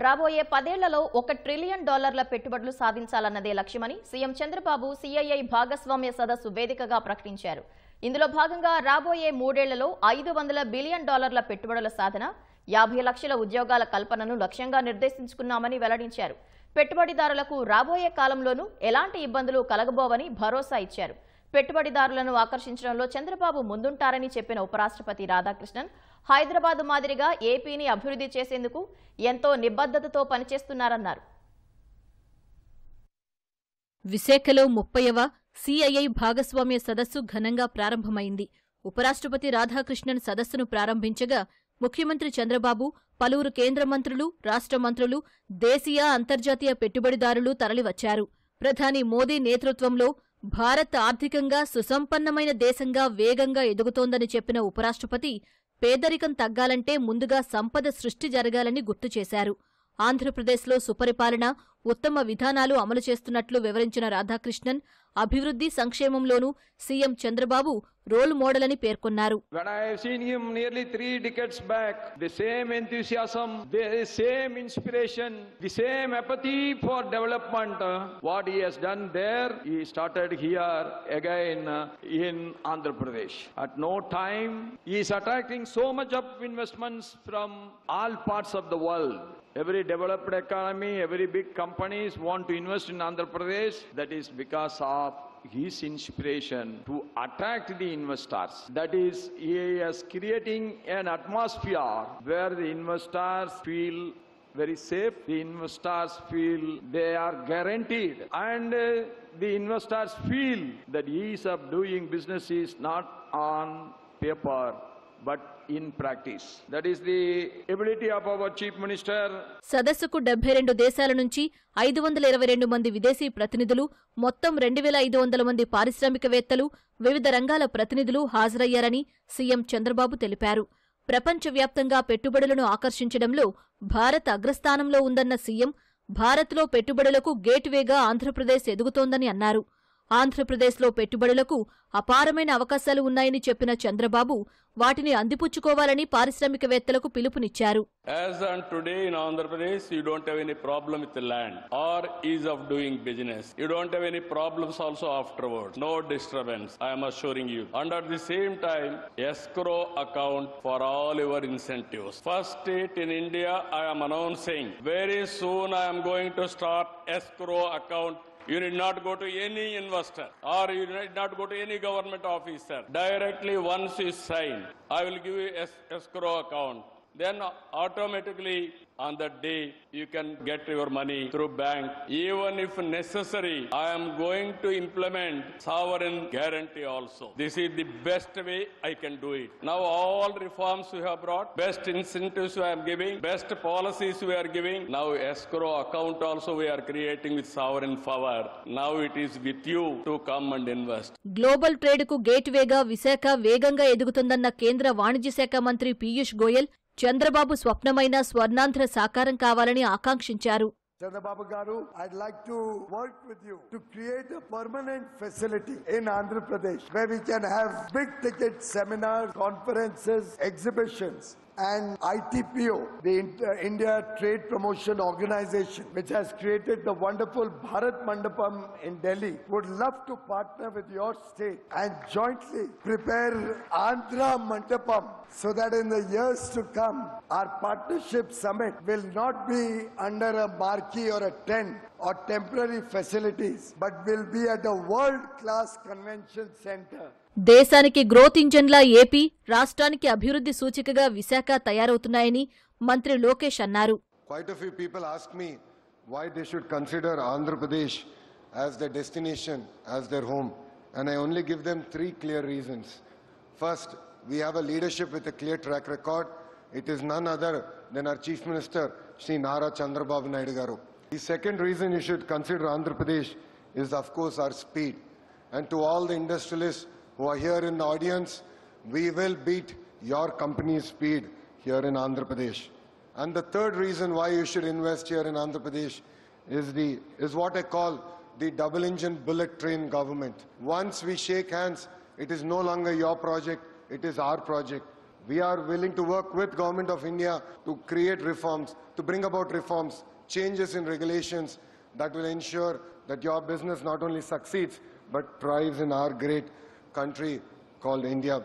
రాబోయే 10 ఏళ్లలో $1 ట్రిలియన్ పెట్టుబడులు సాధించాలన్నదే లక్ష్యమని సీఎం చంద్రబాబు సిఐఐ భాగస్వామ్య సదస్సు వేదికగా ప్రకటించారు. ఇందులో భాగంగా రాబోయే 3 ఏళ్లలో $500 బిలియన్ పెట్టుబడుల సాధన, 50 లక్షల ఉద్యోగాల కల్పనను లక్ష్యంగా నిర్దేశించుకున్నామని వెల్లడించారు. పెట్టుబడిదారులకు రాబోయే కాలంలోనూ ఎలాంటి ఇబ్బందులు కలగబోవని భరోసా ఇచ్చారు. పెట్టుబడిదారులను ఆకర్షించడంలో చంద్రబాబు ముందుంటారని చెప్పిన ఉపరాష్ట్రపతి రాధాకృష్ణన్, హైదరాబాద్ మాదిరిగా ఏపీని అభివృద్ధి చేసేందుకు ఎంతో నిబద్ధతతో పనిచేస్తున్నారన్నారు. విశాఖలో 30వ సిఐఐ భాగస్వామ్య సదస్సు ఘనంగా ప్రారంభమైంది. ఉపరాష్ట్రపతి రాధాకృష్ణన్ సదస్సును ప్రారంభించగా ముఖ్యమంత్రి చంద్రబాబు, పలువురు కేంద్ర మంత్రులు, రాష్ట్ర మంత్రులు, దేశీయ, అంతర్జాతీయ పెట్టుబడిదారులు తరలివచ్చారు. ప్రధాని మోదీ నేతృత్వంలో భారత్ ఆర్థికంగా సుసంపన్నమైన దేశంగా వేగంగా ఎదుగుతోందని చెప్పిన ఉపరాష్ట్రపతి, పేదరికం తగ్గాలంటే ముందుగా సంపద సృష్టి జరగాలని గుర్తు చేశారు. ఆంధ్రప్రదేశ్లో సుపరిపాలన, ఉత్తమ విధానాలు అమలు చేస్తున్నట్లు వివరించిన రాధాకృష్ణన్, అభివృద్ధి సంక్షేమంలోనూ సీఎం చంద్రబాబు రోల్ మోడల్ అని పేర్కొన్నారు. When I have seen him nearly 3 decades back, the same enthusiasm, the same inspiration, the same apathy for development, what he has done there, he started here again in Andhra Pradesh. At no time, he is attracting so much of investments from all parts of the world. Every developed economy, every big companies want to invest in Andhra Pradesh. That is because of his inspiration to attract the investors. That is, he is creating an atmosphere where the investors feel very safe, the investors feel they are guaranteed, and the investors feel that ease of doing business is not on paper but in practice. That is the ability of our Chief Minister. సదస్సుకు 72 దేశాల నుంచి 522 మంది విదేశీ ప్రతినిధులు, మొత్తం 2500 మంది పారిశ్రామికవేత్తలు, వివిధ రంగాల ప్రతినిధులు హాజరయ్యారని సీఎం చంద్రబాబు తెలిపారు. ప్రపంచవ్యాప్తంగా పెట్టుబడులను ఆకర్షించడంలో భారత్ అగ్రస్థానంలో ఉందన్న సీఎం, భారత్లో పెట్టుబడులకు గేట్వేగా ఆంధ్రప్రదేశ్ ఎదుగుతోందని అన్నారు. ఆంధ్రప్రదేశ్లో పెట్టుబడులకు అపారమైన అవకాశాలు ఉన్నాయని చెప్పిన చంద్రబాబు, వాటిని అందిపుచ్చుకోవాలని పారిశ్రామికవేత్తలకు పిలుపునిచ్చారు. As on today in Andhra Pradesh, you don't have any problem with the land or ease of doing business. You don't have any problems also afterwards. No disturbance, I am assuring you. And at the same time, escrow account for all your incentives. First state in India, I am announcing, very soon I am going to start escrow account. You need not go to any investor or you need not go to any government officer. Directly once you sign, I will give you escrow account. Then automatically on that day you can get your money through bank. Even if necessary, I am going to implement sovereign guarantee also. This is the best way I can do it. Now all reforms we have brought, best incentives we are giving, best policies we are giving. Now escrow account also we are creating with sovereign power. Now it is with you to come and invest. Global trade కు గేట్వేగా విశాఖ వేగంగా ఎదుగుతుందన్న కేంద్ర వాణిజ్య శాఖ మంత్రి పీయూష్ గోయల్, చంద్రబాబు స్వప్నమైన స్వర్ణాంధ్ర సాకారం కావాలని ఆకాంక్షించారు. Chandrababu Garu, I'd like to work with you to create a permanent facility in Andhra Pradesh where we can have big ticket seminars, conferences, exhibitions. And ITPO, the India Trade Promotion Organization, which has created the wonderful Bharat Mandapam in Delhi, would love to partner with your state and jointly prepare Andhra Mandapam so that in the years to come, our partnership summit will not be under a marquee or a tent or temporary facilities, but will be at a world-class convention center. దేశానికి growth ఇంజన్లా AP, రాష్ట్రానికి అభివృద్ధి సూచికగా విశాఖ తయారవుతున్నాయని మంత్రి లోకేష్ అన్నారు. Quite a few people ask me why they should consider Andhra Pradesh as their destination, as their home, and I only give them 3 clear reasons. First, we have a leadership with a clear track record. It is none other than our Chief Minister, Shri Nara Chandrababu Naidu Garu. The second reason you should consider Andhra Pradesh is, of course, our speed. And to all the industrialists who are here in the audience, we will beat your company's speed here in Andhra Pradesh. And the third reason why you should invest here in Andhra Pradesh is what I call the double-engine bullet train government. Once we shake hands, it is no longer your project, it is our project. We are willing to work with Government of India to create reforms, to bring about reforms, changes in regulations that will ensure that your business not only succeeds but thrives in our great country called India.